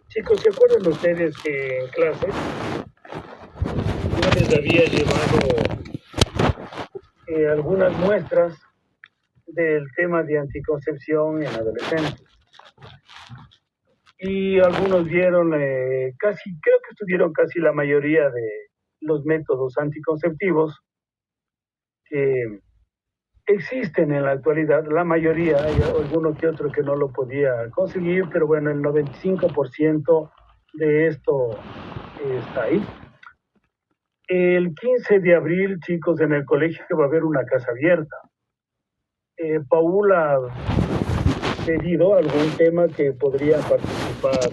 Chicos, ¿se acuerdan ustedes que en clase yo les había llevado algunas muestras del tema de anticoncepción en adolescentes? Y algunos vieron casi, creo que estuvieron casi la mayoría de los métodos anticonceptivos que existen en la actualidad. La mayoría, hay alguno que otro que no lo podía conseguir, pero bueno, el 95% de esto está ahí. El 15 de abril, chicos, en el colegio va a haber una casa abierta. Paul ha pedido algún tema que podrían participar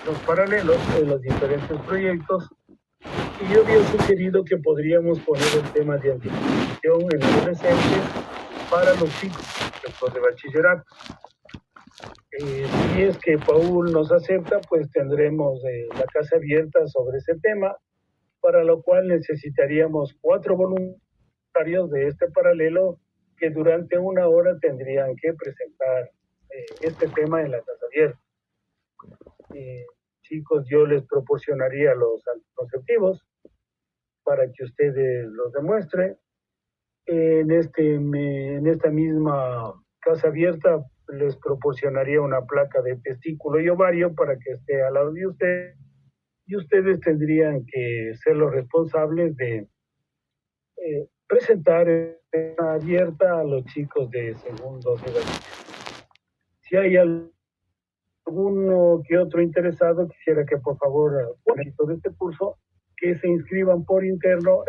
los paralelos en los diferentes proyectos, y yo había sugerido que podríamos poner el tema de anticoncepción en adolescentes para los chicos después de bachillerato. Si es que Paul nos acepta, pues tendremos la casa abierta sobre ese tema, para lo cual necesitaríamos 4 voluntarios de este paralelo que durante una hora tendrían que presentar este tema en la casa abierta. Chicos, yo les proporcionaría los anticonceptivos para que ustedes los demuestren. En esta misma casa abierta les proporcionaría una placa de testículo y ovario para que esté al lado de usted, y ustedes tendrían que ser los responsables de presentar abierta a los chicos de segundo de bachiller. Si hay alguno que otro interesado, quisiera que por favor, por éxito de este curso, que se inscriban por interno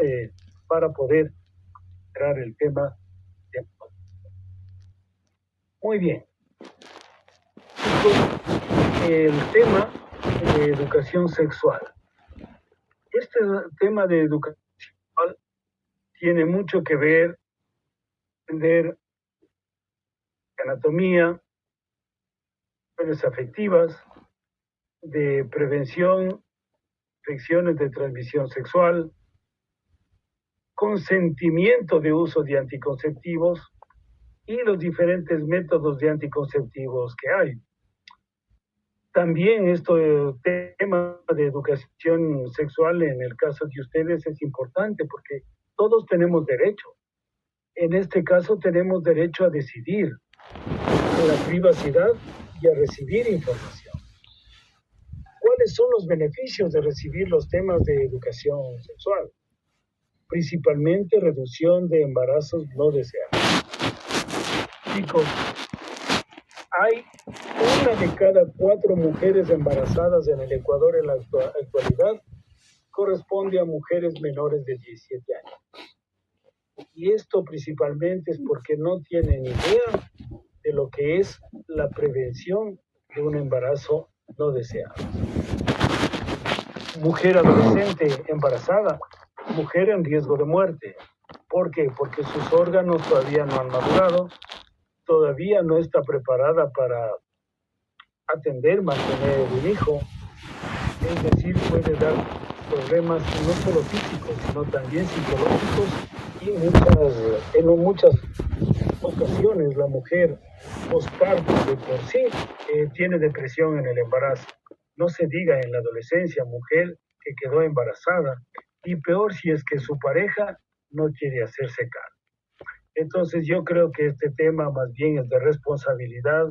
para poder entrar el tema. Muy bien. El tema de educación sexual. Este tema de educación sexual tiene mucho que ver entender anatomía, redes afectivas, de prevención, infecciones de transmisión sexual, consentimiento de uso de anticonceptivos y los diferentes métodos de anticonceptivos que hay. También tema de educación sexual en el caso de ustedes es importante porque todos tenemos derecho. En este caso tenemos derecho a decidir, a la privacidad y a recibir información. ¿Cuáles son los beneficios de recibir los temas de educación sexual? Principalmente reducción de embarazos no deseados. Chicos, hay 1 de cada 4 mujeres embarazadas en el Ecuador en la actualidad corresponde a mujeres menores de 17 años. Y esto principalmente es porque no tienen idea de lo que es la prevención de un embarazo no deseado. Mujer adolescente embarazada, mujer en riesgo de muerte. ¿Por qué? Porque sus órganos todavía no han madurado, todavía no está preparada para atender, mantener un hijo, es decir, puede dar problemas no solo físicos, sino también psicológicos, y en muchas ocasiones la mujer postparto de por sí tiene depresión en el embarazo. No se diga en la adolescencia, mujer que quedó embarazada, y peor si es que su pareja no quiere hacerse cargo. Entonces yo creo que este tema más bien es de responsabilidad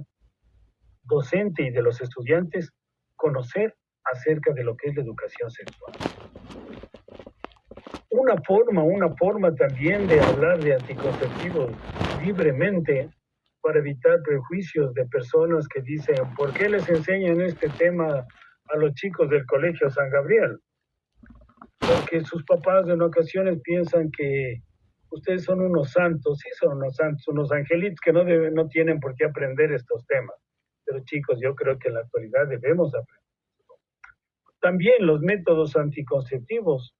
docente y de los estudiantes conocer acerca de lo que es la educación sexual. Una forma también de hablar de anticonceptivos libremente para evitar prejuicios de personas que dicen, ¿por qué les enseñan este tema a los chicos del Colegio San Gabriel? Porque sus papás en ocasiones piensan que ustedes son unos santos, sí son unos santos, unos angelitos que no tienen por qué aprender estos temas. Pero chicos, yo creo que en la actualidad debemos aprender. También los métodos anticonceptivos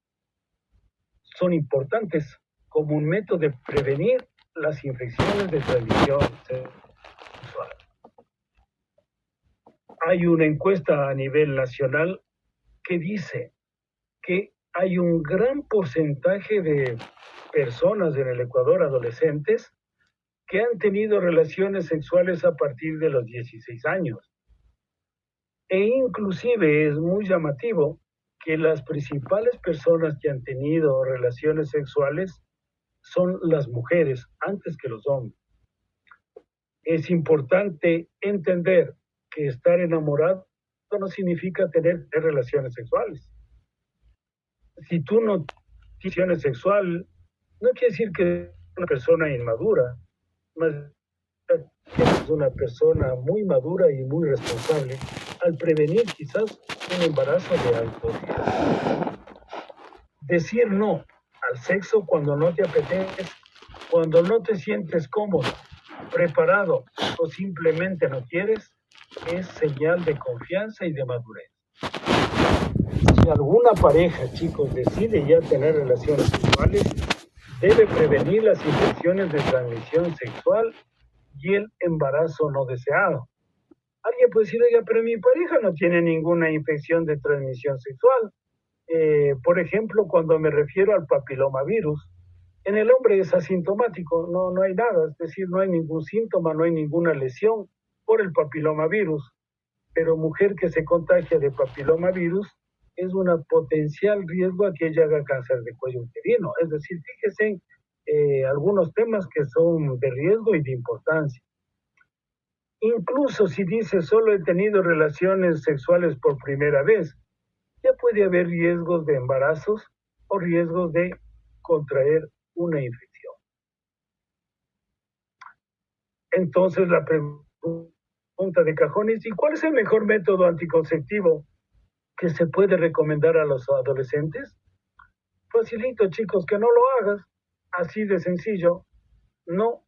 son importantes como un método de prevenir las infecciones de transmisión sexual. Hay una encuesta a nivel nacional que dice que hay un gran porcentaje de personas en el Ecuador, adolescentes, que han tenido relaciones sexuales a partir de los 16 años. E inclusive es muy llamativo que las principales personas que han tenido relaciones sexuales son las mujeres antes que los hombres. Es importante entender que estar enamorado no significa tener relaciones sexuales. Si tú no tienes relaciones sexuales, no quiere decir que es una persona inmadura, más es una persona muy madura y muy responsable al prevenir quizás un embarazo de alto riesgo. Decir no al sexo cuando no te apetece, cuando no te sientes cómodo, preparado o simplemente no quieres, es señal de confianza y de madurez. Si alguna pareja, chicos, decide ya tener relaciones sexuales, debe prevenir las infecciones de transmisión sexual y el embarazo no deseado. Alguien puede decir, oiga, pero mi pareja no tiene ninguna infección de transmisión sexual. Por ejemplo, cuando me refiero al papilomavirus, en el hombre es asintomático, no hay nada, es decir, no hay ningún síntoma, no hay ninguna lesión por el papilomavirus, pero mujer que se contagia de papilomavirus es un potencial riesgo a que ella haga cáncer de cuello uterino. Es decir, fíjense algunos temas que son de riesgo y de importancia. Incluso si dice solo he tenido relaciones sexuales por primera vez, ya puede haber riesgos de embarazos o riesgos de contraer una infección. Entonces la pregunta de cajón es, ¿y cuál es el mejor método anticonceptivo que se puede recomendar a los adolescentes? Facilito, chicos, que no lo hagas, así de sencillo. No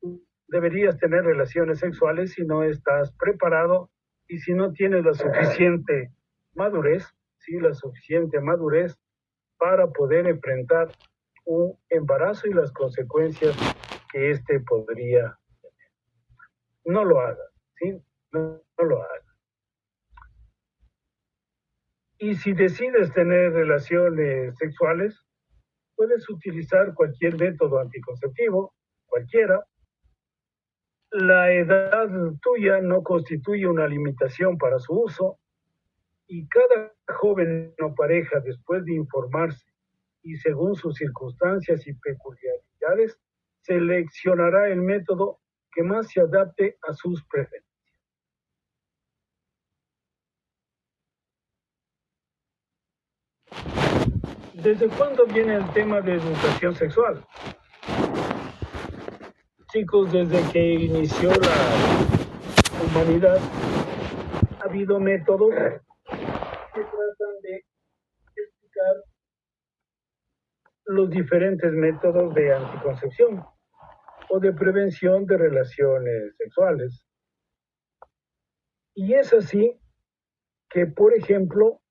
deberías tener relaciones sexuales si no estás preparado y si no tienes la suficiente madurez, ¿sí? La suficiente madurez para poder enfrentar un embarazo y las consecuencias que éste podría tener. No lo hagas, ¿sí? No lo hagas. Y si decides tener relaciones sexuales, puedes utilizar cualquier método anticonceptivo, cualquiera. La edad tuya no constituye una limitación para su uso y cada joven o pareja, después de informarse y según sus circunstancias y peculiaridades, seleccionará el método que más se adapte a sus preferencias. ¿Desde cuándo viene el tema de educación sexual? Chicos, desde que inició la humanidad, ha habido métodos que tratan de explicar los diferentes métodos de anticoncepción o de prevención de relaciones sexuales. Y es así que, por ejemplo,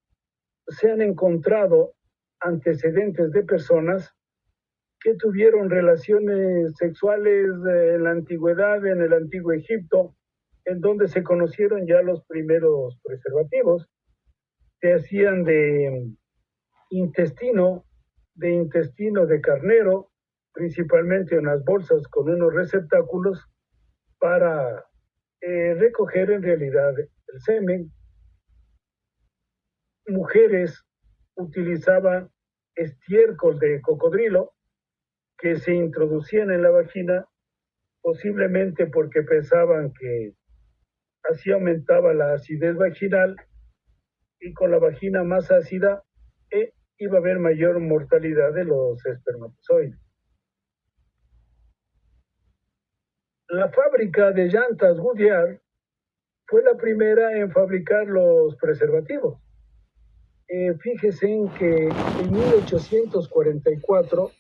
se han encontrado antecedentes de personas que tuvieron relaciones sexuales en la antigüedad, en el antiguo Egipto, en donde se conocieron ya los primeros preservativos. Se hacían de intestino, de carnero, principalmente en las bolsas con unos receptáculos para recoger en realidad el semen. Mujeres utilizaban estiércol de cocodrilo que se introducían en la vagina, posiblemente porque pensaban que así aumentaba la acidez vaginal y con la vagina más ácida iba a haber mayor mortalidad de los espermatozoides. La fábrica de llantas Goodyear fue la primera en fabricar los preservativos. Fíjese en que en 1844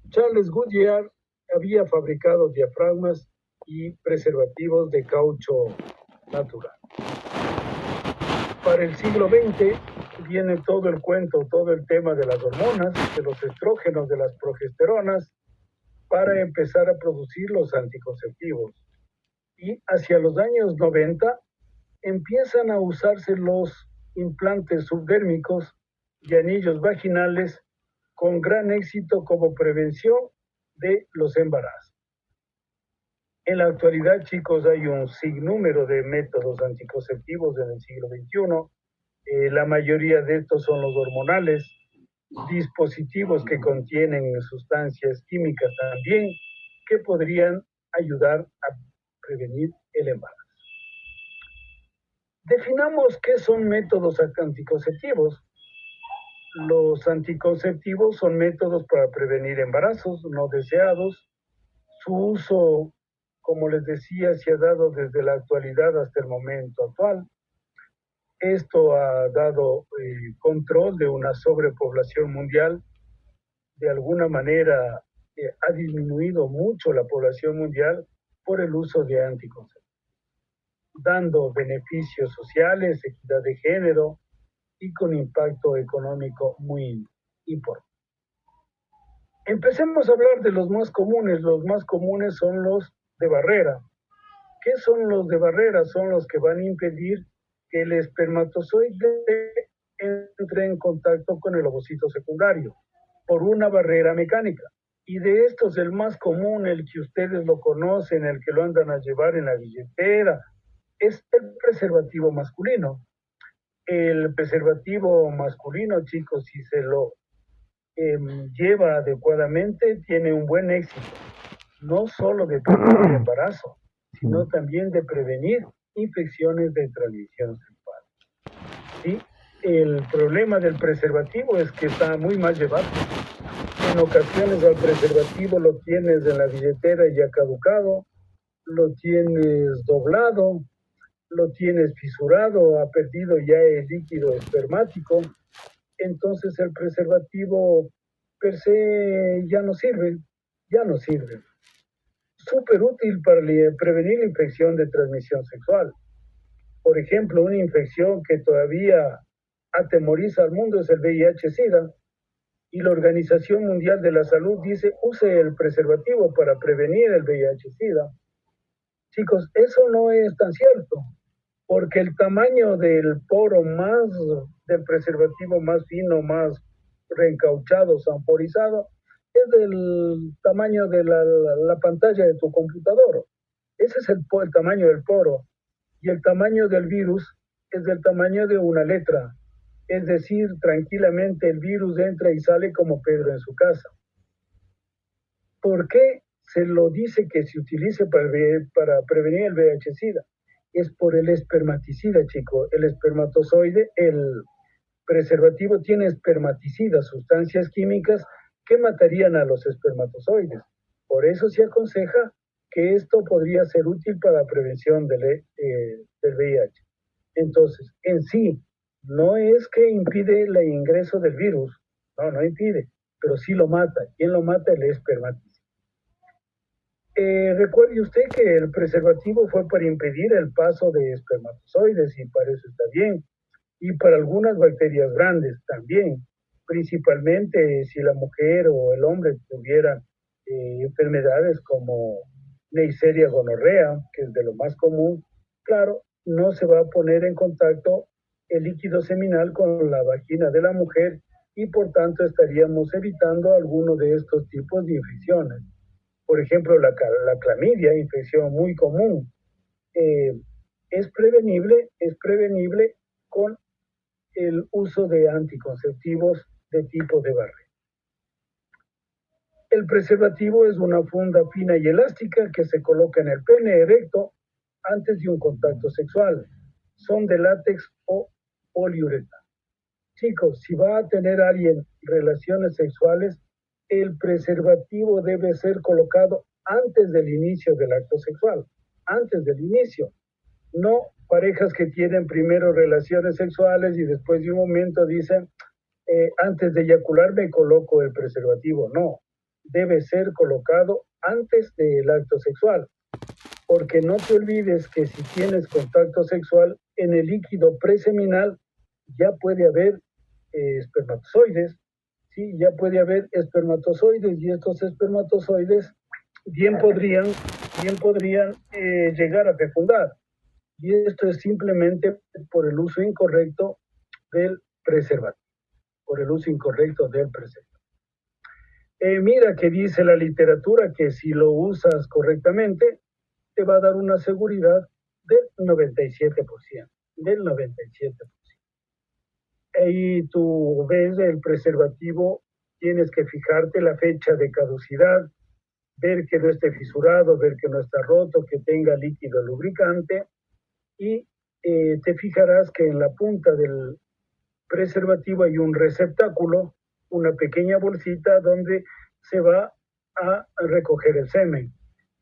Charles Goodyear había fabricado diafragmas y preservativos de caucho natural. Para el siglo XX viene todo el cuento, todo el tema de las hormonas, de los estrógenos, de las progesteronas, para empezar a producir los anticonceptivos. Y hacia los años 90 empiezan a usarse los implantes subdérmicos y anillos vaginales con gran éxito como prevención de los embarazos. En la actualidad, chicos, hay un sinnúmero de métodos anticonceptivos en el siglo XXI. La mayoría de estos son los hormonales, dispositivos que contienen sustancias químicas también que podrían ayudar a prevenir el embarazo. Definamos qué son métodos anticonceptivos. Los anticonceptivos son métodos para prevenir embarazos no deseados. Su uso, como les decía, se ha dado desde la actualidad hasta el momento actual. Esto ha dado control de una sobrepoblación mundial. De alguna manera ha disminuido mucho la población mundial por el uso de anticonceptivos, dando beneficios sociales, equidad de género y con impacto económico muy importante. Empecemos a hablar de los más comunes. Los más comunes son los de barrera. ¿Qué son los de barrera? Son los que van a impedir que el espermatozoide entre en contacto con el ovocito secundario por una barrera mecánica. Y de estos, el más común, el que ustedes lo conocen, el que lo andan a llevar en la billetera, es el preservativo masculino. El preservativo masculino, chicos, si se lo lleva adecuadamente, tiene un buen éxito, no solo de prevenir embarazo, sino también de prevenir infecciones de transmisión sexual. ¿Sí? El problema del preservativo es que está muy mal llevado. En ocasiones al preservativo lo tienes en la billetera ya caducado, lo tienes doblado, lo tienes fisurado, ha perdido ya el líquido espermático, entonces el preservativo per se ya no sirve, ya no sirve. Súper útil para prevenir la infección de transmisión sexual. Por ejemplo, una infección que todavía atemoriza al mundo es el VIH-Sida, y la Organización Mundial de la Salud dice use el preservativo para prevenir el VIH-Sida. Chicos, eso no es tan cierto, porque el tamaño del poro más, del preservativo más fino, más reencauchado, samporizado, es del tamaño de la pantalla de tu computador. Ese es el tamaño del poro. Y el tamaño del virus es del tamaño de una letra. Es decir, tranquilamente el virus entra y sale como Pedro en su casa. ¿Por qué se lo dice que se utilice para prevenir el VIH-Sida? Es por el espermaticida, chico. El espermatozoide, el preservativo tiene espermaticidas, sustancias químicas que matarían a los espermatozoides. Por eso se aconseja que esto podría ser útil para la prevención del VIH. Entonces, en sí, no es que impide el ingreso del virus, no impide, pero sí lo mata. ¿Quién lo mata? El espermaticida. Recuerde usted que el preservativo fue para impedir el paso de espermatozoides y para eso está bien. Y para algunas bacterias grandes también, principalmente si la mujer o el hombre tuvieran enfermedades como Neisseria gonorrea, que es de lo más común, claro, no se va a poner en contacto el líquido seminal con la vagina de la mujer y por tanto estaríamos evitando alguno de estos tipos de infecciones. Por ejemplo, la clamidia, infección muy común, es prevenible con el uso de anticonceptivos de tipo de barrera. El preservativo es una funda fina y elástica que se coloca en el pene erecto antes de un contacto sexual. Son de látex o poliuretano. Chicos, si va a tener alguien relaciones sexuales, el preservativo debe ser colocado antes del inicio del acto sexual, antes del inicio. No parejas que tienen primero relaciones sexuales y después de un momento dicen, antes de eyacular me coloco el preservativo. No, debe ser colocado antes del acto sexual, porque no te olvides que si tienes contacto sexual, en el líquido preseminal ya puede haber espermatozoides, ¿sí? Ya puede haber espermatozoides y estos espermatozoides bien podrían llegar a fecundar. Y esto es simplemente por el uso incorrecto del preservativo, por el uso incorrecto del preservativo. Mira que dice la literatura que si lo usas correctamente, te va a dar una seguridad del 97%, del 97%. Ahí tú ves el preservativo, tienes que fijarte la fecha de caducidad, ver que no esté fisurado, ver que no está roto, que tenga líquido lubricante y te fijarás que en la punta del preservativo hay un receptáculo, una pequeña bolsita donde se va a recoger el semen.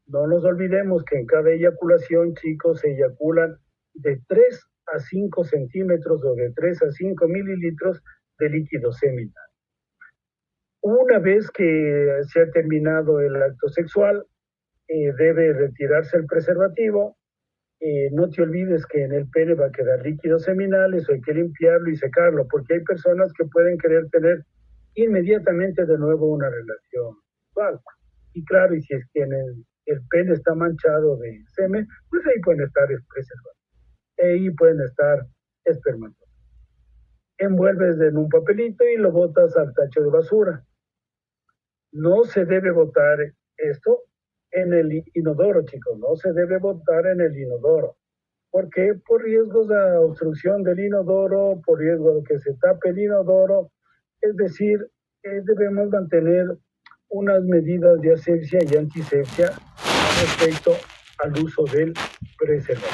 No nos olvidemos que en cada eyaculación, chicos, se eyaculan de 3 a 5 centímetros o de 3 a 5 mililitros de líquido seminal. Una vez que se ha terminado el acto sexual, debe retirarse el preservativo. No te olvides que en el pene va a quedar líquido seminal, eso hay que limpiarlo y secarlo, porque hay personas que pueden querer tener inmediatamente de nuevo una relación sexual. Y claro, y si es que en el pene está manchado de semen, pues ahí pueden estar preservativos, ahí pueden estar espermatozoides. Envuelves en un papelito y lo botas al tacho de basura. No se debe botar esto en el inodoro, chicos, no se debe botar en el inodoro. ¿Por qué? Por riesgos de obstrucción del inodoro, por riesgo de que se tape el inodoro. Es decir, debemos mantener unas medidas de asepsia y antisepsia respecto al uso del preservativo.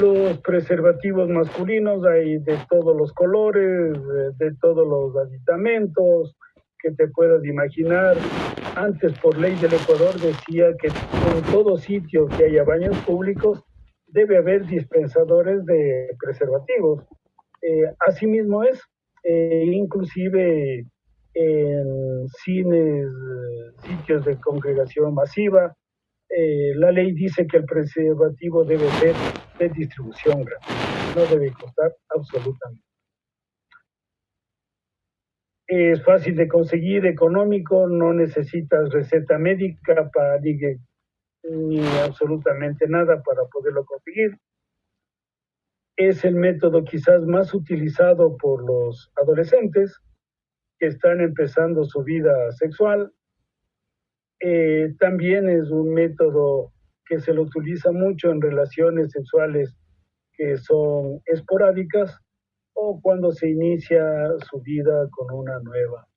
Los preservativos masculinos hay de todos los colores, de todos los aditamentos que te puedas imaginar. Antes, por ley del Ecuador, decía que en todo sitio que haya baños públicos debe haber dispensadores de preservativos. Asimismo es, inclusive en cines, sitios de congregación masiva, la ley dice que el preservativo debe ser de distribución gratuita, no debe costar absolutamente. Es fácil de conseguir, económico, no necesitas receta médica para ni absolutamente nada para poderlo conseguir. Es el método quizás más utilizado por los adolescentes que están empezando su vida sexual. También es un método que se lo utiliza mucho en relaciones sexuales que son esporádicas o cuando se inicia su vida con una nueva.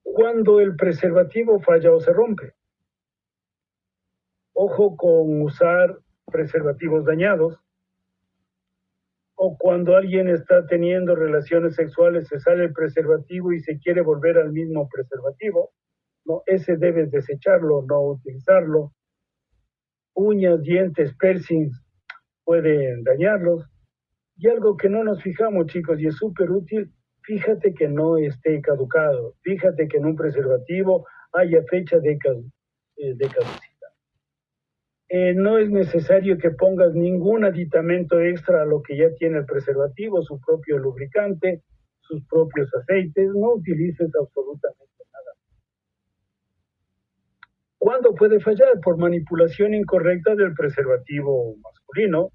Cuando el preservativo falla o se rompe. Ojo con usar preservativos dañados. O cuando alguien está teniendo relaciones sexuales, se sale el preservativo y se quiere volver al mismo preservativo. No, ese debes desecharlo, no utilizarlo. Uñas, dientes, piercings pueden dañarlos. Y algo que no nos fijamos, chicos, y es súper útil, fíjate que no esté caducado. Fíjate que en un preservativo haya fecha de caducidad. No es necesario que pongas ningún aditamento extra a lo que ya tiene el preservativo, su propio lubricante, sus propios aceites, no utilices absolutamente nada. ¿Cuándo puede fallar? Por manipulación incorrecta del preservativo masculino.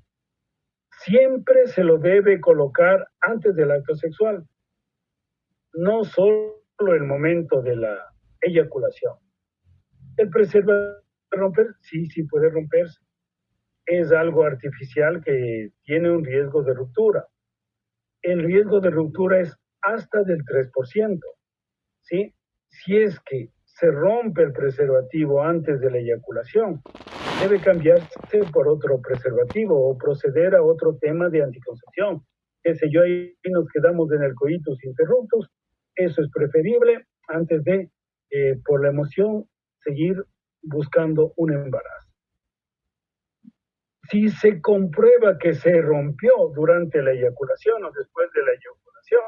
Siempre se lo debe colocar antes del acto sexual, no solo el momento de la eyaculación. El preservativo puede romper, sí puede romperse. Es algo artificial que tiene un riesgo de ruptura. El riesgo de ruptura es hasta del 3%, ¿sí? Si es que se rompe el preservativo antes de la eyaculación, debe cambiarse por otro preservativo o proceder a otro tema de anticoncepción. Qué sé yo, ahí nos quedamos en el coitus interruptus. Eso es preferible antes de, por la emoción, seguir buscando un embarazo. Si se comprueba que se rompió durante la eyaculación o después de la eyaculación,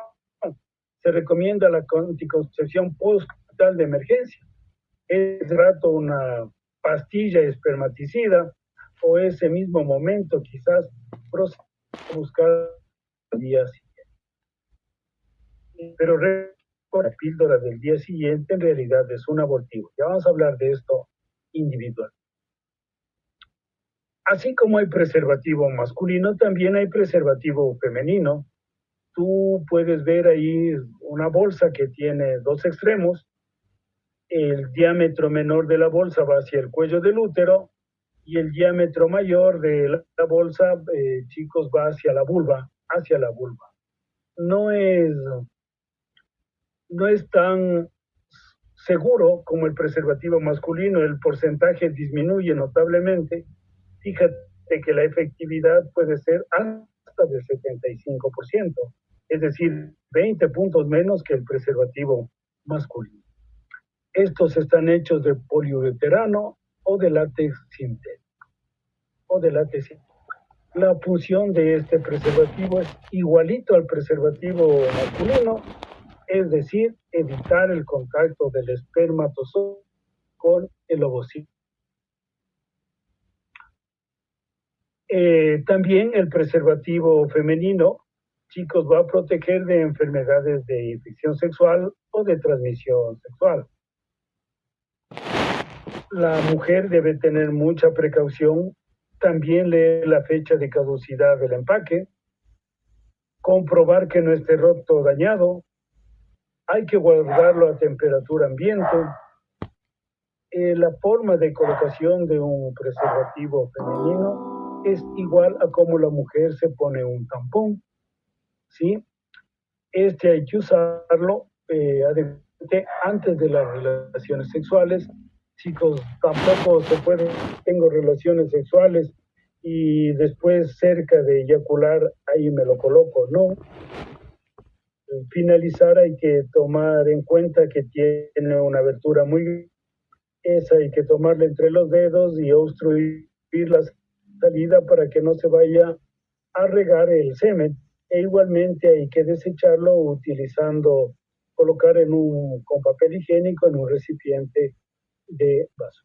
se recomienda la anticoncepción postcoital de emergencia. Es rato una pastilla espermaticida o ese mismo momento quizás buscar el día siguiente. Pero la píldora del día siguiente en realidad es un abortivo. Ya vamos a hablar de esto individual. Así como hay preservativo masculino, también hay preservativo femenino. tú puedes ver ahí una bolsa que tiene dos extremos. El diámetro menor de la bolsa va hacia el cuello del útero y el diámetro mayor de la bolsa, chicos, va hacia la vulva, hacia la vulva. No es, no es tan seguro como el preservativo masculino, el porcentaje disminuye notablemente. Fíjate que la efectividad puede ser hasta del 75%, es decir, 20 puntos menos que el preservativo masculino. Estos están hechos de poliureterano o de látex sintético. La función de este preservativo es igualito al preservativo masculino, es decir, evitar el contacto del espermatozoide con el ovocito. También el preservativo femenino, chicos, va a proteger de enfermedades de infección sexual o de transmisión sexual. La mujer debe tener mucha precaución, también leer la fecha de caducidad del empaque, comprobar que no esté roto o dañado, hay que guardarlo a temperatura ambiente. La forma de colocación de un preservativo femenino es igual a como la mujer se pone un tampón, ¿sí? Este hay que usarlo antes de las relaciones sexuales. Chicos, tampoco se puede, tengo relaciones sexuales y después cerca de eyacular, ahí me lo coloco, no. Finalizar hay que tomar en cuenta que tiene una abertura muy, esa hay que tomarla entre los dedos y obstruir la salida para que no se vaya a regar el semen. E igualmente hay que desecharlo utilizando, colocar con papel higiénico en un recipiente de vaso.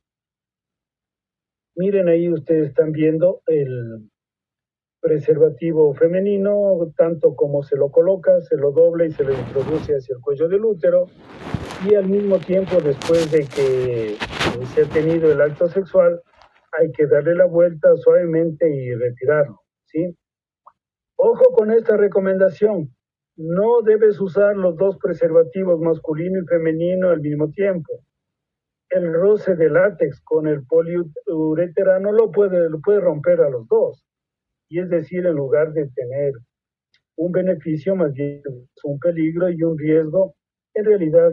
Miren ahí, ustedes están viendo el preservativo femenino, tanto como se lo coloca, se lo dobla y se lo introduce hacia el cuello del útero, y al mismo tiempo, después de que se ha tenido el acto sexual, hay que darle la vuelta suavemente y retirarlo, ¿sí? Ojo con esta recomendación, no debes usar los dos preservativos masculino y femenino al mismo tiempo. El roce de látex con el poliureterano lo puede romper a los dos. Y es decir, en lugar de tener un beneficio, más bien es un peligro y un riesgo, en realidad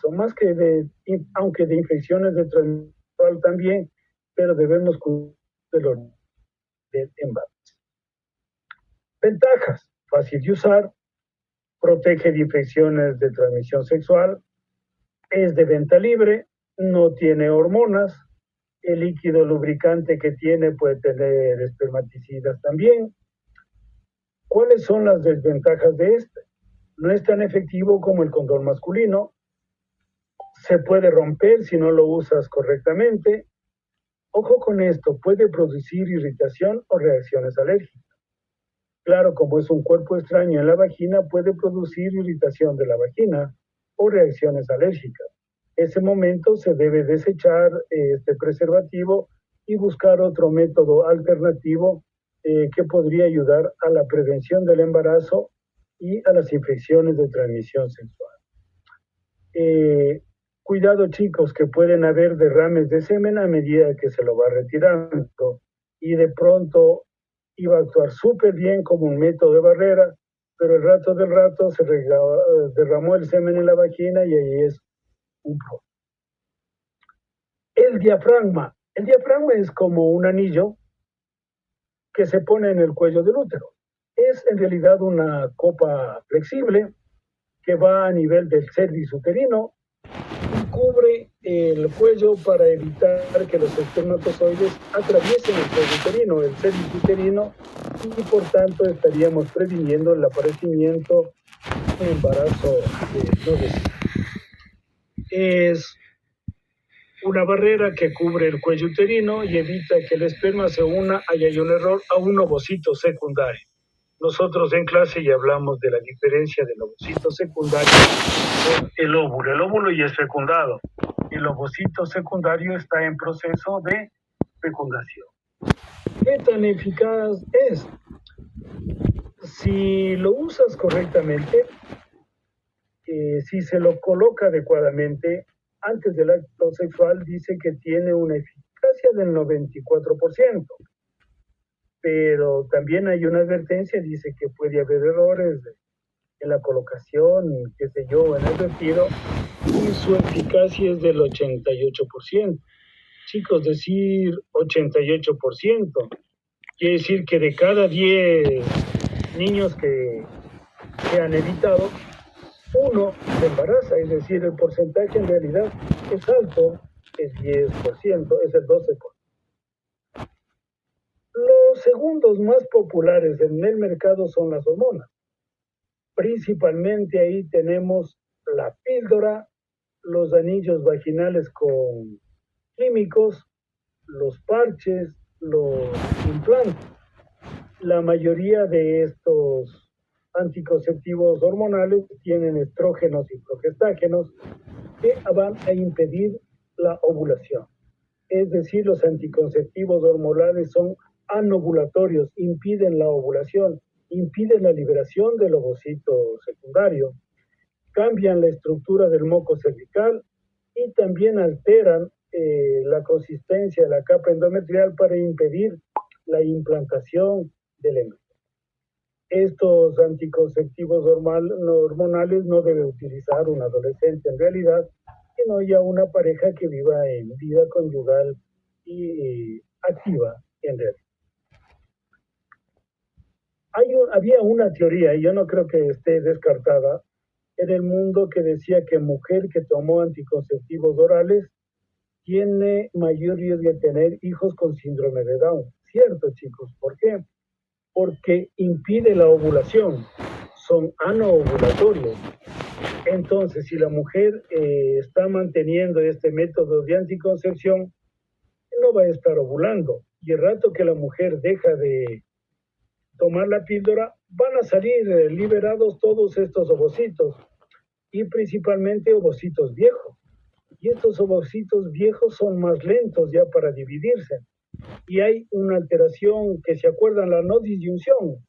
son más que aunque de infecciones de transmisión también, pero debemos cuidar del embarazo. Ventajas: fácil de usar, protege de infecciones de transmisión sexual, es de venta libre, no tiene hormonas, el líquido lubricante que tiene puede tener espermaticidas también. ¿Cuáles son las desventajas de este? No es tan efectivo como el condón masculino, se puede romper si no lo usas correctamente. Ojo con esto, puede producir irritación o reacciones alérgicas. Claro, como es un cuerpo extraño en la vagina, puede producir irritación de la vagina o reacciones alérgicas. En ese momento se debe desechar este preservativo y buscar otro método alternativo que podría ayudar a la prevención del embarazo y a las infecciones de transmisión sexual. Cuidado, chicos, que pueden haber derrames de semen a medida que se lo va retirando y de pronto iba a actuar súper bien como un método de barrera, pero el rato del rato se derramó el semen en la vagina y ahí es un problema. El diafragma. El diafragma es como un anillo que se pone en el cuello del útero. Es en realidad una copa flexible que va a nivel del cervix uterino y cubre el cuello para evitar que los espermatozoides atraviesen el cuello uterino, el cervix uterino, y por tanto estaríamos previniendo el aparecimiento de embarazo no deseado. Es una barrera que cubre el cuello uterino y evita que el esperma se una, ahí hay un error, a un ovocito secundario. Nosotros en clase ya hablamos de la diferencia del ovocito secundario con el óvulo. El óvulo ya es fecundado. El ovocito secundario está en proceso de fecundación. ¿Qué tan eficaz es? Si lo usas correctamente, si se lo coloca adecuadamente, antes del acto sexual dice que tiene una eficacia del 94%, pero también hay una advertencia, dice que puede haber errores en la colocación, qué sé yo, en el retiro, y su eficacia es del 88%. Chicos, decir 88%, quiere decir que de cada 10 niños que han evitado, uno se embaraza, es decir, el porcentaje en realidad es alto, es 10%, es el 12%. Los segundos más populares en el mercado son las hormonas. Principalmente ahí tenemos la píldora, los anillos vaginales con químicos, los parches, los implantes. La mayoría de estos anticonceptivos hormonales tienen estrógenos y progestágenos que van a impedir la ovulación. Es decir, los anticonceptivos hormonales son anovulatorios, impiden la ovulación, impiden la liberación del ovocito secundario, cambian la estructura del moco cervical y también alteran la consistencia de la capa endometrial para impedir la implantación del embrión. Estos anticonceptivos hormonales no debe utilizar un adolescente en realidad, sino ya una pareja que viva en vida conyugal y activa en realidad. Había una teoría, y yo no creo que esté descartada, en el mundo que decía que mujer que tomó anticonceptivos orales tiene mayor riesgo de tener hijos con síndrome de Down. Cierto, chicos, ¿por qué? Porque impide la ovulación, son anovulatorios. Entonces, si la mujer está manteniendo este método de anticoncepción, no va a estar ovulando. Y el rato que la mujer deja de tomar la píldora, van a salir liberados todos estos ovocitos, y principalmente ovocitos viejos. Y estos ovocitos viejos son más lentos ya para dividirse. Y hay una alteración que se acuerdan, la no disyunción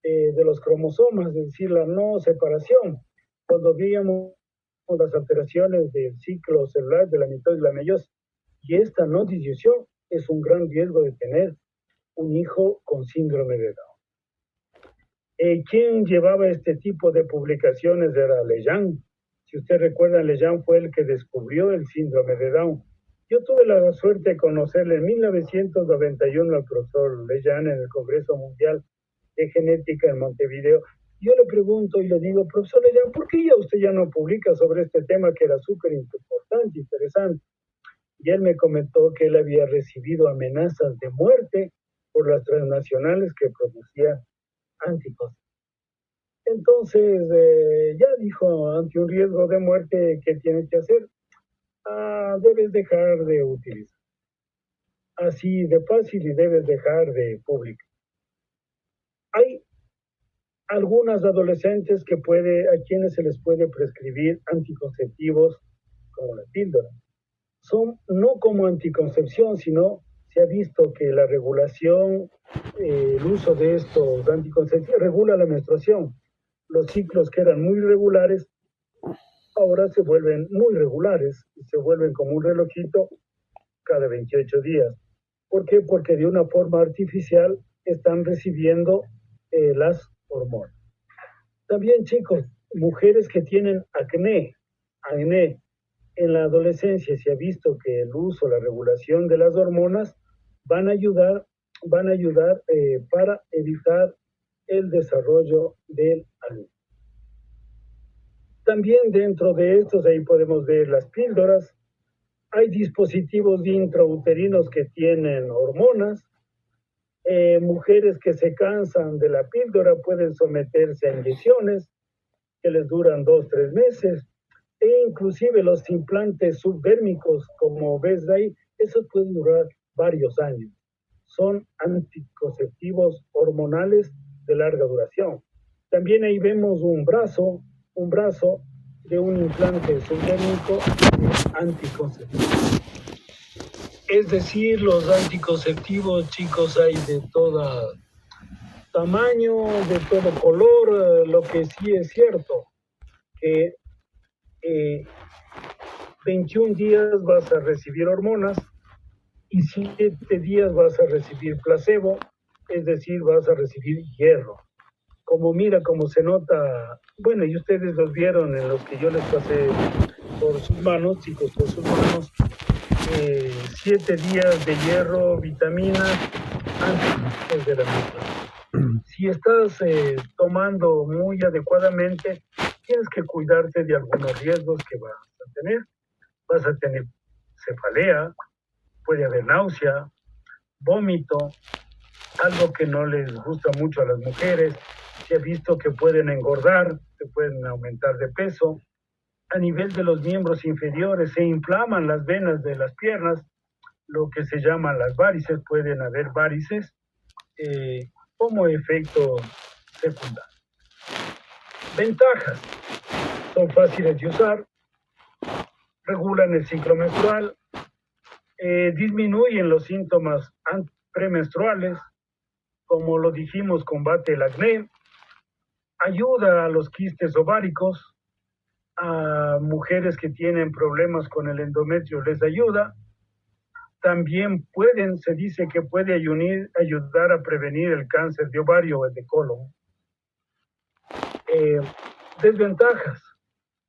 de los cromosomas, es decir, la no separación. Cuando veíamos las alteraciones del ciclo celular de la mitosis y la meiosis. Y esta no disyunción es un gran riesgo de tener un hijo con síndrome de Down. ¿Quién llevaba este tipo de publicaciones? Era Lejean. Si usted recuerda, Lejean fue el que descubrió el síndrome de Down. Yo tuve la suerte de conocerle en 1991 al profesor Lejean en el Congreso Mundial de Genética en Montevideo. Yo le pregunto y le digo, profesor Lejean, ¿por qué usted ya no publica sobre este tema que era súper importante, interesante? Y él me comentó que él había recibido amenazas de muerte por las transnacionales que producían anticonceptivos. Entonces, ya dijo, ante un riesgo de muerte, ¿qué tienes que hacer? Debes dejar de utilizar. Así de fácil, y debes dejar de publicar. Hay algunas adolescentes a quienes se les puede prescribir anticonceptivos como la píldora. Son no como anticoncepción, sino se ha visto que la regulación, el uso de estos anticonceptivos regula la menstruación. Los ciclos que eran muy regulares, ahora se vuelven muy regulares y se vuelven como un relojito cada 28 días. ¿Por qué? Porque de una forma artificial están recibiendo las hormonas. También, chicos, mujeres que tienen acné, en la adolescencia se ha visto que el uso, la regulación de las hormonas van a ayudar para evitar el desarrollo del alumno. También dentro de estos, ahí podemos ver las píldoras. Hay dispositivos intrauterinos que tienen hormonas. Mujeres que se cansan de la píldora pueden someterse a inyecciones que les duran 2-3 meses. E inclusive los implantes subdérmicos, como ves ahí, esos pueden durar varios años. Son anticonceptivos hormonales de larga duración. También ahí vemos un brazo de un implante subdérmico anticonceptivo. Es decir, los anticonceptivos, chicos, hay de toda tamaño, de todo color. Lo que sí es cierto, que 21 días vas a recibir hormonas y 7 días vas a recibir placebo, es decir, vas a recibir hierro. Como mira, como se nota, bueno, y ustedes los vieron en los que yo les pasé por sus manos, chicos, por sus manos, 7 días de hierro, vitaminas, antes de la menstruación. Si estás tomando muy adecuadamente, tienes que cuidarte de algunos riesgos que vas a tener. Vas a tener cefalea, puede haber náusea, vómito, algo que no les gusta mucho a las mujeres. Se ha visto que pueden engordar, que pueden aumentar de peso. A nivel de los miembros inferiores se inflaman las venas de las piernas, lo que se llaman las varices, pueden haber varices como efecto secundario. Ventajas: son fáciles de usar, regulan el ciclo menstrual, disminuyen los síntomas premenstruales, como lo dijimos, combate el acné, ayuda a los quistes ováricos, a mujeres que tienen problemas con el endometrio les ayuda. También se dice que puede ayudar a prevenir el cáncer de ovario o el de colon. Desventajas: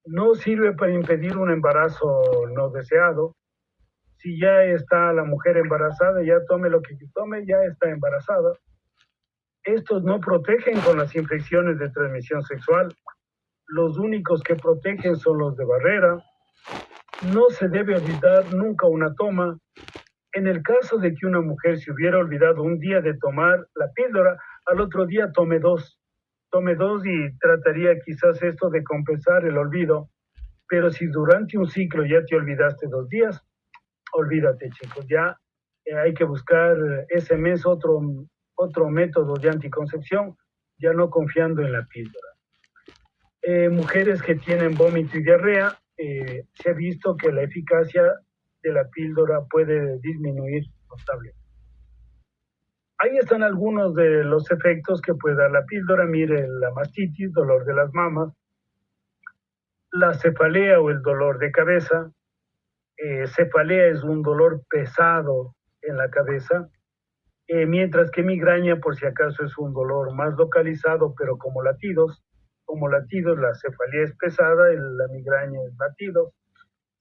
no sirve para impedir un embarazo no deseado. Si ya está la mujer embarazada, ya tome lo que tome, ya está embarazada. Estos no protegen con las infecciones de transmisión sexual. Los únicos que protegen son los de barrera. No se debe olvidar nunca una toma. En el caso de que una mujer se hubiera olvidado un día de tomar la píldora, al otro día tome dos. Tome dos y trataría quizás esto de compensar el olvido. Pero si durante un ciclo ya te olvidaste 2 días, olvídate, chicos. Ya hay que buscar ese mes otro método de anticoncepción, ya no confiando en la píldora. Mujeres que tienen vómito y diarrea, se ha visto que la eficacia de la píldora puede disminuir notablemente. Ahí están algunos de los efectos que puede dar la píldora. Mire, la mastitis, dolor de las mamas, la cefalea o el dolor de cabeza. Cefalea es un dolor pesado en la cabeza, mientras que migraña, por si acaso, es un dolor más localizado, pero como latidos, la cefalea es pesada, la migraña es latidos.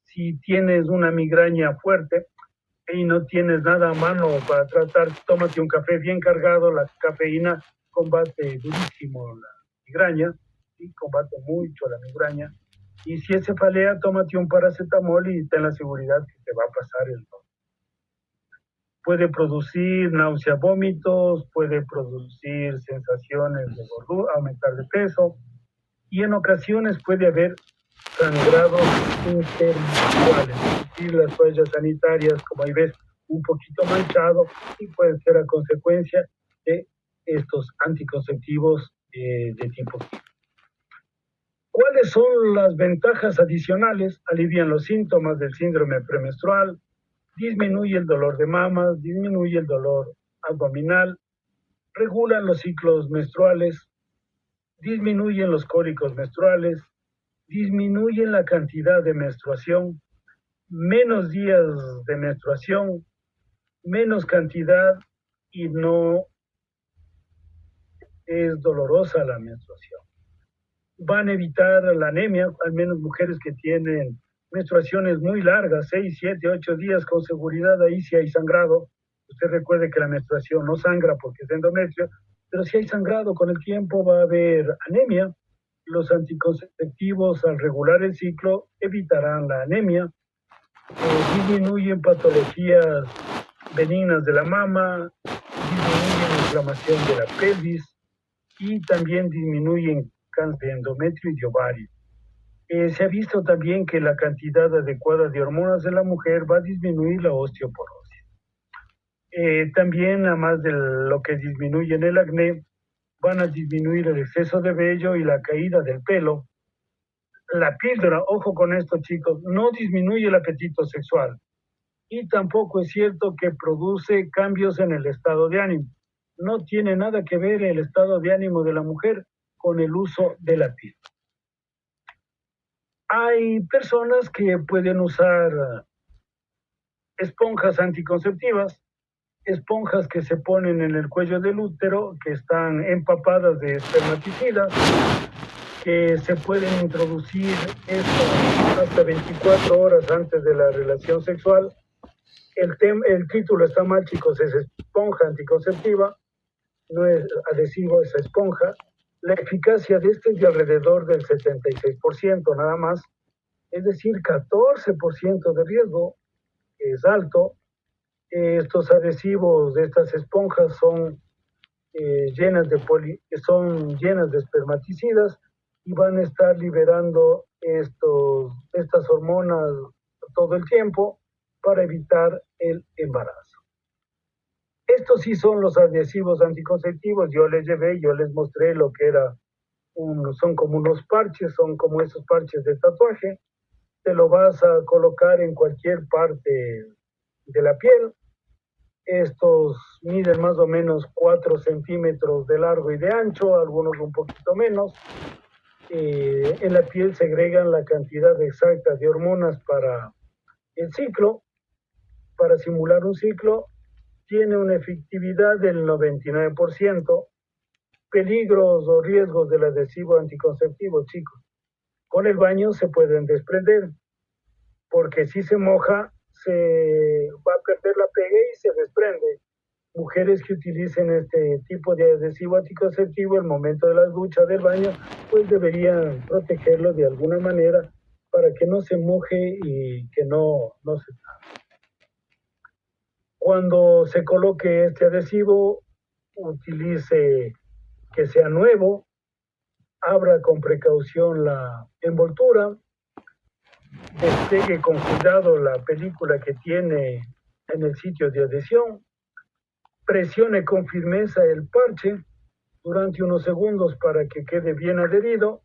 Si tienes una migraña fuerte y no tienes nada a mano para tratar, tómate un café bien cargado. La cafeína combate durísimo la migraña, y combate mucho la migraña. Y si es cefalea, tómate un paracetamol y ten la seguridad que te va a pasar el dolor. Puede producir náusea, vómitos, puede producir sensaciones de gordura, aumentar de peso, y en ocasiones puede haber sangrados intermenstruales, es decir, las toallas sanitarias, como ahí ves, un poquito manchado, y puede ser a consecuencia de estos anticonceptivos de tipo químico. ¿Cuáles son las ventajas adicionales? Alivian los síntomas del síndrome premenstrual, disminuye el dolor de mamas, disminuye el dolor abdominal, regulan los ciclos menstruales, disminuyen los cólicos menstruales, disminuyen la cantidad de menstruación, menos días de menstruación, menos cantidad, y no es dolorosa la menstruación. Van a evitar la anemia, al menos mujeres que tienen menstruaciones muy largas, 6, 7, 8 días, con seguridad ahí si hay sangrado. Usted recuerde que la menstruación no sangra porque es endometrio, pero si hay sangrado con el tiempo va a haber anemia. Los anticonceptivos, al regular el ciclo, evitarán la anemia, disminuyen patologías benignas de la mama, disminuyen la inflamación de la pelvis y también disminuyen cáncer de endometrio y de ovario. Se ha visto también que la cantidad adecuada de hormonas de la mujer va a disminuir la osteoporosis. También, además de lo que disminuye en el acné, van a disminuir el exceso de vello y la caída del pelo. La píldora, ojo con esto, chicos, no disminuye el apetito sexual, y tampoco es cierto que produce cambios en el estado de ánimo. no tiene nada que ver el estado de ánimo de la mujer con el uso de la piel. Hay personas que pueden usar esponjas anticonceptivas, esponjas que se ponen en el cuello del útero, que están empapadas de espermaticidas, que se pueden introducir hasta 24 horas antes de la relación sexual. El título está mal, chicos, es esponja anticonceptiva, no es adhesivo, es esponja. La eficacia de este es de alrededor del 76% nada más, es decir, 14% de riesgo, es alto. Estos adhesivos de estas esponjas son llenas de espermaticidas y van a estar liberando estas hormonas todo el tiempo para evitar el embarazo. Estos sí son los adhesivos anticonceptivos. Yo les mostré lo que son como unos parches, son como esos parches de tatuaje. Te lo vas a colocar en cualquier parte de la piel. Estos miden más o menos 4 centímetros de largo y de ancho, algunos un poquito menos. En la piel segregan la cantidad exacta de hormonas para el ciclo, para simular un ciclo. Tiene una efectividad del 99%. Peligros o riesgos del adhesivo anticonceptivo, chicos. Con el baño se pueden desprender, porque si se moja, se va a perder la pega y se desprende. Mujeres que utilicen este tipo de adhesivo anticonceptivo en el momento de la ducha del baño, pues deberían protegerlo de alguna manera para que no se moje y que no se tape. Cuando se coloque este adhesivo, utilice que sea nuevo, abra con precaución la envoltura, despegue con cuidado la película que tiene en el sitio de adhesión, presione con firmeza el parche durante unos segundos para que quede bien adherido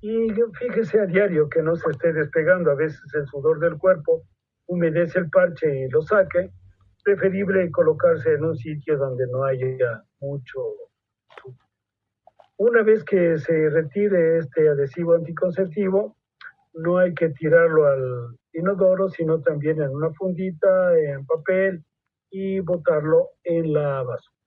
y fíjese a diario que no se esté despegando. A veces el sudor del cuerpo humedece el parche y lo saque. Preferible colocarse en un sitio donde no haya mucho sudor. Una vez que se retire este adhesivo anticonceptivo, no hay que tirarlo al inodoro, sino también en una fundita, en papel, y botarlo en la basura.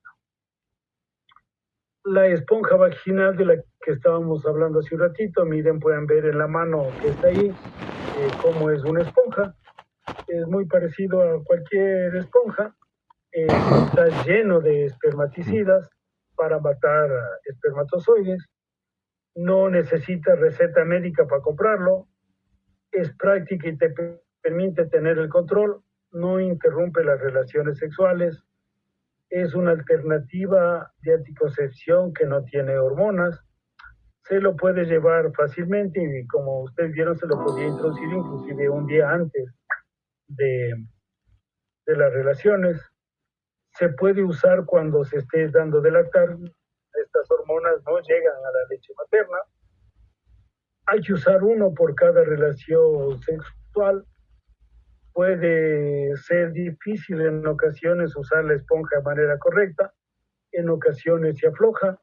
La esponja vaginal de la que estábamos hablando hace un ratito, miren, pueden ver en la mano que está ahí cómo es una esponja. Es muy parecido a cualquier esponja. Está lleno de espermaticidas para matar espermatozoides. No necesita receta médica para comprarlo. Es práctica y te permite tener el control. No interrumpe las relaciones sexuales. Es una alternativa de anticoncepción que no tiene hormonas. Se lo puede llevar fácilmente y como ustedes vieron se lo podía introducir inclusive un día antes de las relaciones. Se puede usar cuando se esté dando de lactar. Estas hormonas no llegan a la leche materna. Hay que usar uno por cada relación sexual. Puede ser difícil en ocasiones usar la esponja de manera correcta. En ocasiones se afloja.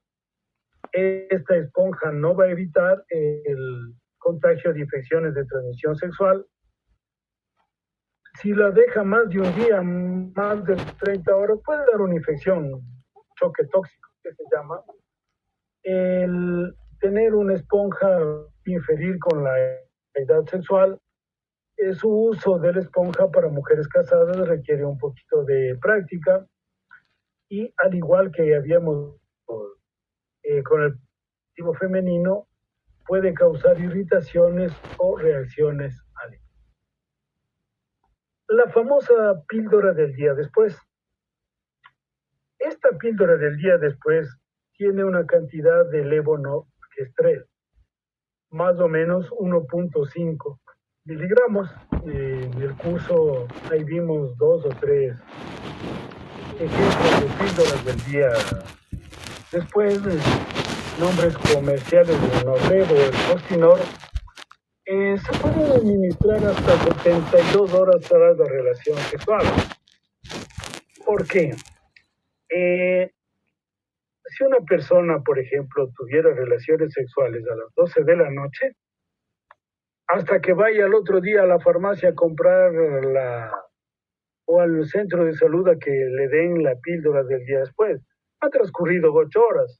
Esta esponja no va a evitar el contagio de infecciones de transmisión sexual. Si la deja más de un día, más de 30 horas, puede dar una infección, choque tóxico, que se llama. El tener una esponja inferir con la edad sexual, su uso de la esponja para mujeres casadas requiere un poquito de práctica y al igual que habíamos con el tipo femenino, puede causar irritaciones o reacciones alérgicas. La famosa píldora del día después. Esta píldora del día después tiene una cantidad de levonorgestrel, más o menos 1.5 miligramos. En el curso ahí vimos 2 o 3 ejemplos de píldoras del día después, nombres comerciales del Norlevo, el Postinor. Se puede administrar hasta 72 horas tras la relación sexual. ¿Por qué? Si una persona, por ejemplo, tuviera relaciones sexuales a las 12 de la noche, hasta que vaya al otro día a la farmacia a comprar o al centro de salud a que le den la píldora del día después, ha transcurrido 8 horas.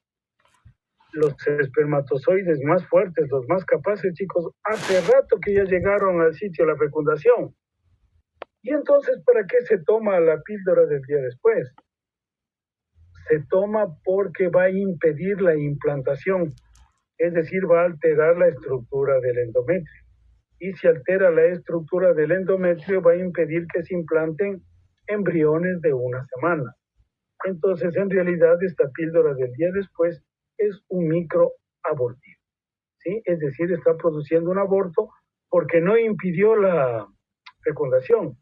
Los espermatozoides más fuertes, los más capaces, chicos, hace rato que ya llegaron al sitio de la fecundación. Y entonces, ¿para qué se toma la píldora del día después? Se toma porque va a impedir la implantación, es decir, va a alterar la estructura del endometrio. Y si altera la estructura del endometrio, va a impedir que se implanten embriones de una semana. Entonces, en realidad, esta píldora del día después es un microabortivo, ¿sí? Es decir, está produciendo un aborto porque no impidió la fecundación.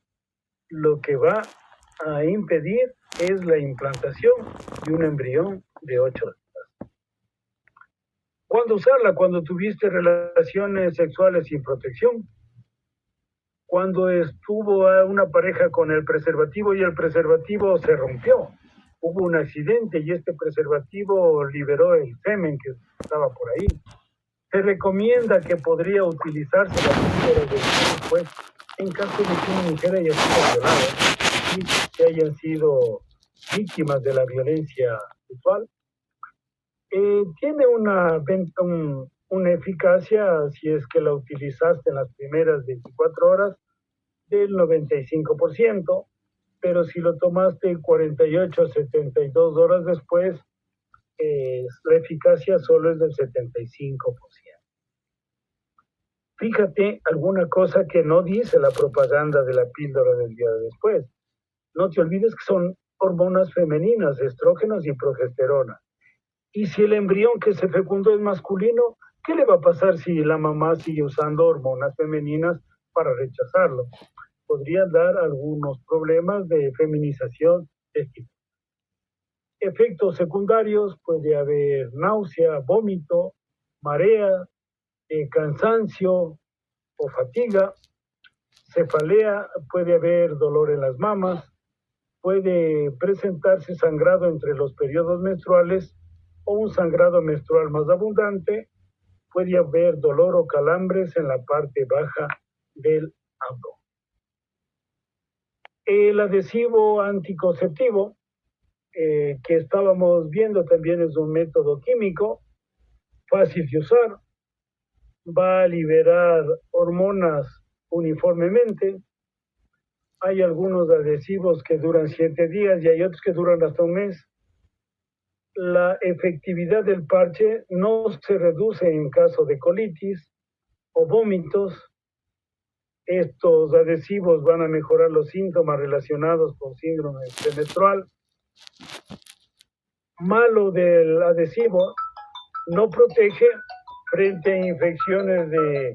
Lo que va a impedir es la implantación de un embrión de 8 días. ¿Cuándo usarla? Cuando tuviste relaciones sexuales sin protección. Cuando estuvo una pareja con el preservativo y el preservativo se rompió. Hubo un accidente y este preservativo liberó el semen que estaba por ahí. Se recomienda que podría utilizarse la píldora del después en caso de que una mujer haya sido violada y que hayan sido víctimas de la violencia sexual. Tiene una eficacia, si es que la utilizaste en las primeras 24 horas, del 95%, pero si lo tomaste 48 a 72 horas después, la eficacia solo es del 75%. Fíjate alguna cosa que no dice la propaganda de la píldora del día de después. No te olvides que son hormonas femeninas, estrógenos y progesterona. Y si el embrión que se fecundó es masculino, ¿qué le va a pasar si la mamá sigue usando hormonas femeninas para rechazarlo? Podrían dar algunos problemas de feminización de este tipo. Efectos secundarios, puede haber náusea, vómito, marea, cansancio o fatiga, cefalea, puede haber dolor en las mamas, puede presentarse sangrado entre los periodos menstruales o un sangrado menstrual más abundante, puede haber dolor o calambres en la parte baja del abdomen. El adhesivo anticonceptivo que estábamos viendo también es un método químico fácil de usar, va a liberar hormonas uniformemente. Hay algunos adhesivos que duran 7 días y hay otros que duran hasta un mes. La efectividad del parche no se reduce en caso de colitis o vómitos. Estos adhesivos van a mejorar los síntomas relacionados con síndrome premenstrual. Malo del adhesivo, no protege frente a infecciones de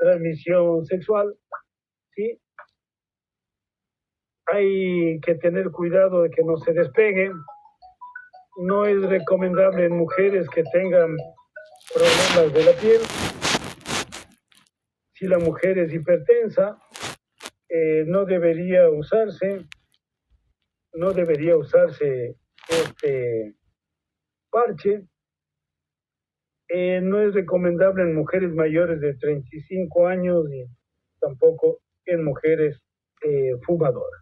transmisión sexual, ¿sí? Hay que tener cuidado de que no se despegue. No es recomendable en mujeres que tengan problemas de la piel. Si la mujer es hipertensa, no debería usarse este parche. No es recomendable en mujeres mayores de 35 años y tampoco en mujeres fumadoras.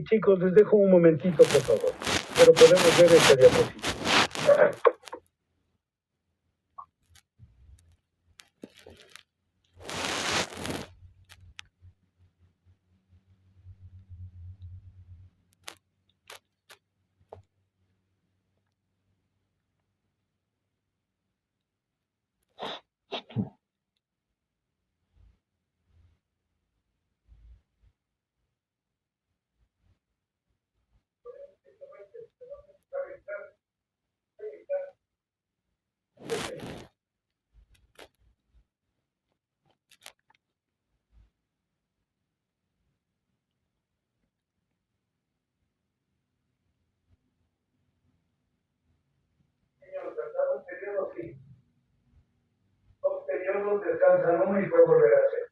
Chicos, les dejo un momentito, por favor, pero podemos ver esta diapositiva. Dos periodos descansan uno y puede volver a hacer.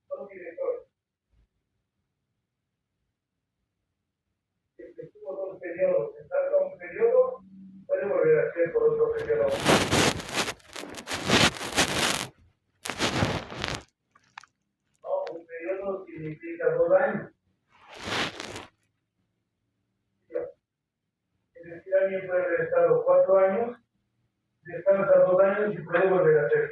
Don director. periodo, se salta un periodo, puede volver a ser por otro periodo. No, un periodo significa 2 años. Es decir, alguien puede haber estado 4 años, descansa 2 años y puede volver a ser